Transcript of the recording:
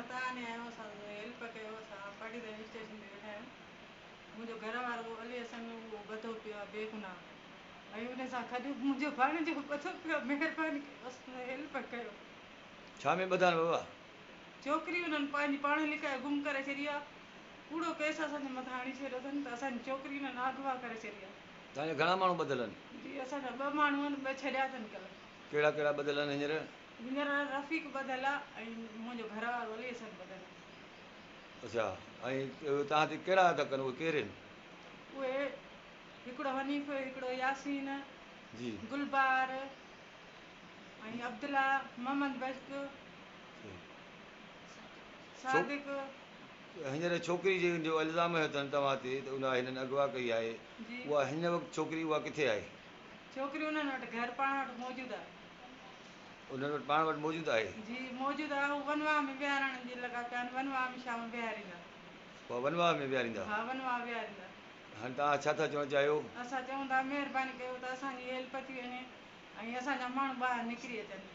मता आने आयो असां हेल्प कयो असां पाटी रेलवे स्टेशन ते वेठा आहियूं मुंहिंजो घर वारो अली असन उहो ॿधो पियो आहे बेगुनाह ऐं उन सां गॾु मुंहिंजो भाणेजो ॿधो पियो आहे महिरबानी कयो हेल्प कयो छा में ॿधाइनि बाबा छोकिरी उन्हनि पंहिंजी पाण लिकाए गुम करे छॾी आहे कूड़ो केस असांजे मथां हणी छॾियो अथनि त असांजी छोकिरी उन्हनि अगवा करे छॾी आहे तव्हांजा घणा माण्हू ॿधियल आहिनि जी असांजा 2 माण्हू आहिनि 2 छॾिया अथनि कल्ह कहिड़ा कहिड़ा ॿधियल आहिनि हींअर रफ़ीक ॿधियल आहे ऐं मुंहिंजो घर वारो अली हसन ॿधियल आहे अच्छा ऐं तव्हां ते कहिड़ा था कनि उहे केरु आहिनि उहे हिकिड़ो हनीफ़ हिकिड़ो यासीन जी गुलबार ऐं अब्दुल्ला मोहम्मद बश्क सादिक हींअर छोकिरी जो इल्ज़ाम हयो अथनि तव्हां ते त उन हिननि अगवा कई आहे जी उहा हिन वक़्तु छोकिरी उहा किथे आहे छोकिरी उन्हनि वटि घर पाण वटि मौजूदु आहे उन्हनि वटि पाण वटि मौजूदु आहे जी मौजूदु आहे हू वनवाह में विहारण जी लॻा पिया आहिनि वनवाह में शाम विहारींदा उहा वनवाह में विहारींदा हा वनवाह विहारींदा हाणे तव्हां छा था चवणु चाहियो असां चऊं था महिरबानी कयो त असांजी हेल्प थी वञे ऐं असांजा माण्हू ॿाहिरि निकिरी अचनि